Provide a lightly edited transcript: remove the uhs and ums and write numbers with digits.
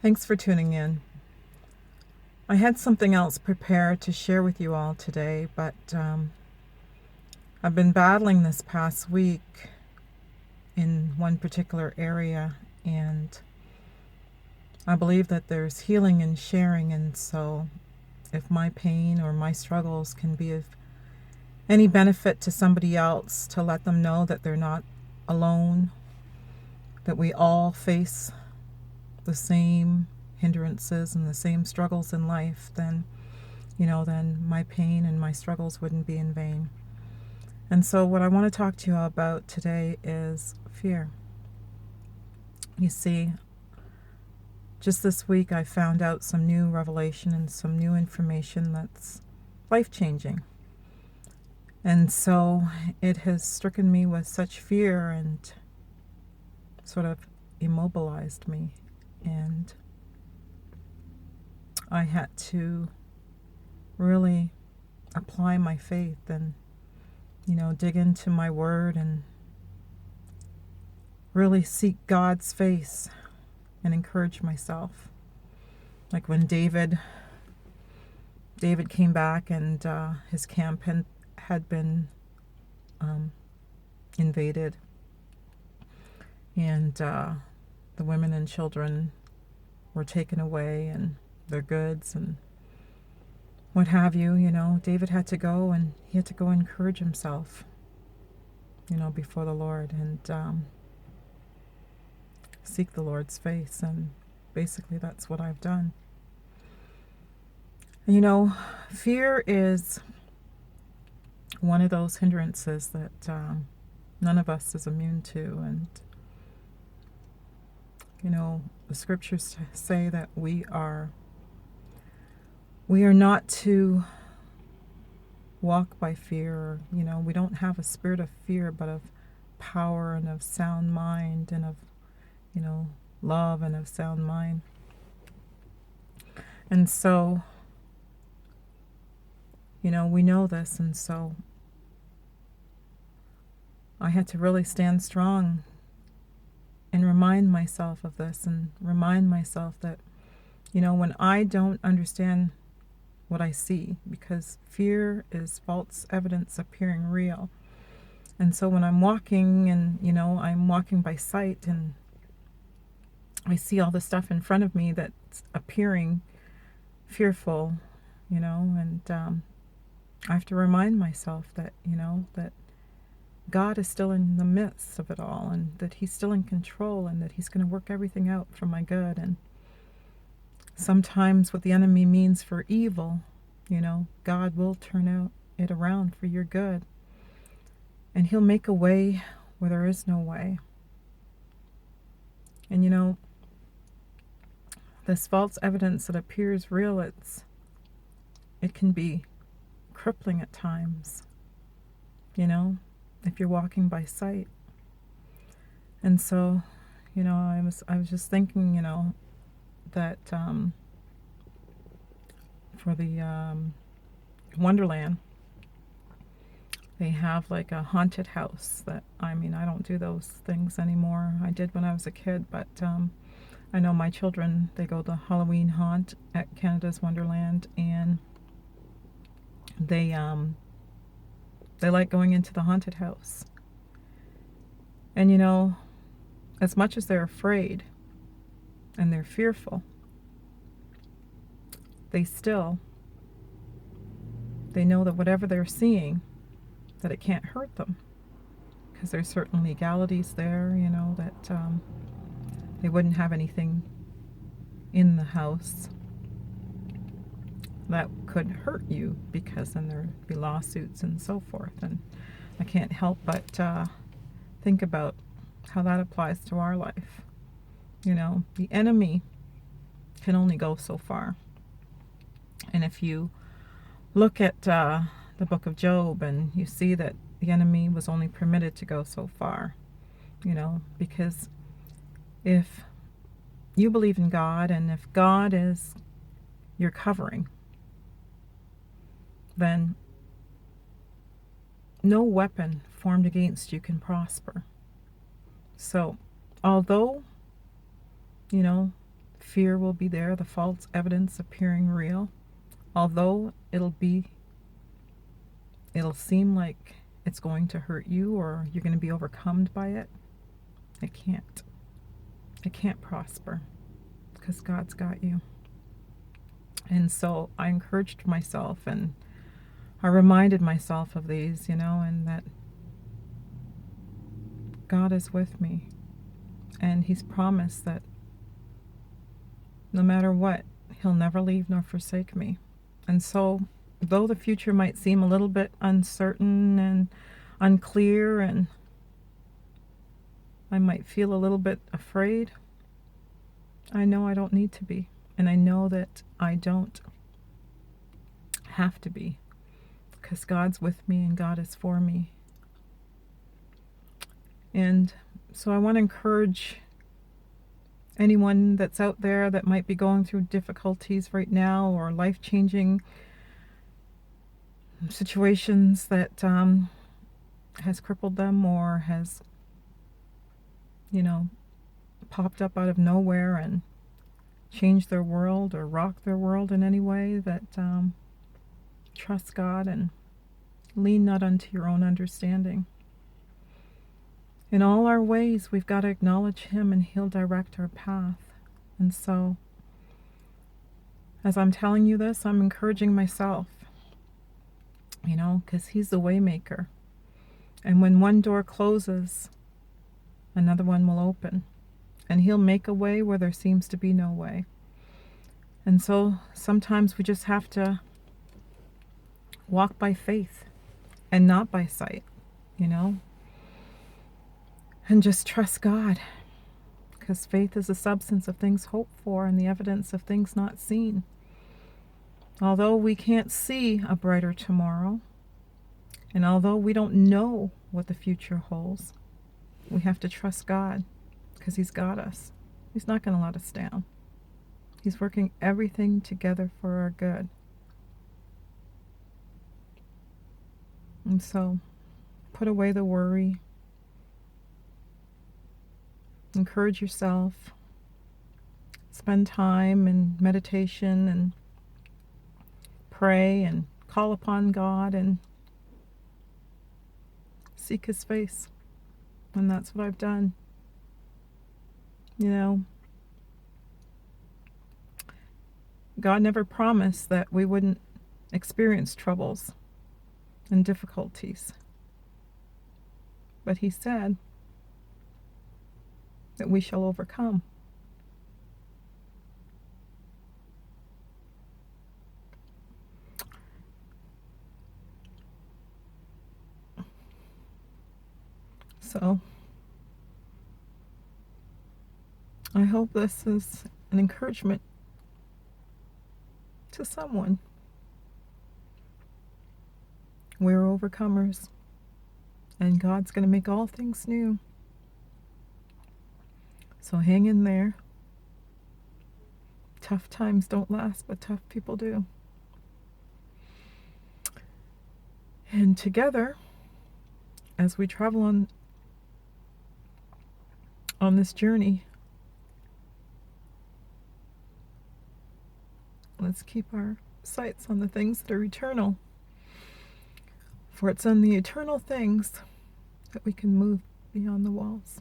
Thanks for tuning in. I had something else prepared to share with you all today, but I've been battling this past week in one particular area, and I believe that there's healing in sharing, and so if my pain or my struggles can be of any benefit to somebody else, to let them know that they're not alone, that we all face the same hindrances and the same struggles in life, then my pain and my struggles wouldn't be in vain. And so what I want to talk to you about today is fear. You see, just this week I found out some new revelation and some new information that's life-changing. And so it has stricken me with such fear and sort of immobilized me. And I had to really apply my faith and, dig into my word and really seek God's face and encourage myself. Like when David came back and his camp had been invaded, and the women and children were taken away and their goods and what have you, David had to go, and he had to go encourage himself, before the Lord, and seek the Lord's face. And basically that's what I've done. And fear is one of those hindrances that none of us is immune to. And the scriptures say that we are not to walk by fear. We don't have a spirit of fear, but of power and of sound mind and of, love and of sound mind. And so, we know this, and so I had to really stand strong and remind myself of this, and remind myself that, when I don't understand what I see, because fear is false evidence appearing real. And so when I'm walking and, I'm walking by sight, and I see all the stuff in front of me that's appearing fearful, and I have to remind myself that, that God is still in the midst of it all, and that He's still in control, and that He's going to work everything out for my good. And sometimes what the enemy means for evil, God will turn it around for your good. And He'll make a way where there is no way. And this false evidence that appears real, it can be crippling at times, if you're walking by sight. And so, I was just thinking, that for the Wonderland, they have like a haunted house that, I don't do those things anymore. I did when I was a kid, but I know my children, they go to Halloween haunt at Canada's Wonderland, and they like going into the haunted house. And as much as they're afraid and they're fearful, they know that whatever they're seeing, that it can't hurt them, because there's certain legalities there, that they wouldn't have anything in the house that could hurt you, because then there'd be lawsuits and so forth. And I can't help but think about how that applies to our life. The enemy can only go so far. And if you look at the book of Job, and you see that the enemy was only permitted to go so far, because if you believe in God, and if God is your covering, then no weapon formed against you can prosper. So, although, fear will be there, the false evidence appearing real. Although it'll seem like it's going to hurt you or you're going to be overcome by it, it can't. It can't prosper because God's got you. And so I encouraged myself and I reminded myself of these, and that God is with me. And He's promised that no matter what, He'll never leave nor forsake me. And so, though the future might seem a little bit uncertain and unclear, and I might feel a little bit afraid, I know I don't need to be. And I know that I don't have to be, because God's with me and God is for me. And so I want to encourage anyone that's out there that might be going through difficulties right now or life-changing situations that has crippled them or has, popped up out of nowhere and changed their world or rocked their world in any way, that trust God and lean not unto your own understanding. In all our ways, we've got to acknowledge Him and He'll direct our path. And so, as I'm telling you this, I'm encouraging myself, because He's the way maker. And when one door closes, another one will open. And He'll make a way where there seems to be no way. And so sometimes we just have to walk by faith and not by sight, and just trust God, because faith is the substance of things hoped for and the evidence of things not seen. Although we can't see a brighter tomorrow, and although we don't know what the future holds, we have to trust God, because He's got us. He's not going to let us down. He's working everything together for our good. And so, put away the worry. Encourage yourself. Spend time in meditation and pray and call upon God and seek His face. And that's what I've done. God never promised that we wouldn't experience troubles and difficulties. But He said that we shall overcome. So, I hope this is an encouragement to someone. We're overcomers, and God's going to make all things new. So hang in there. Tough times don't last, but tough people do. And together, as we travel on this journey, let's keep our sights on the things that are eternal. For it's on the eternal things that we can move beyond the walls.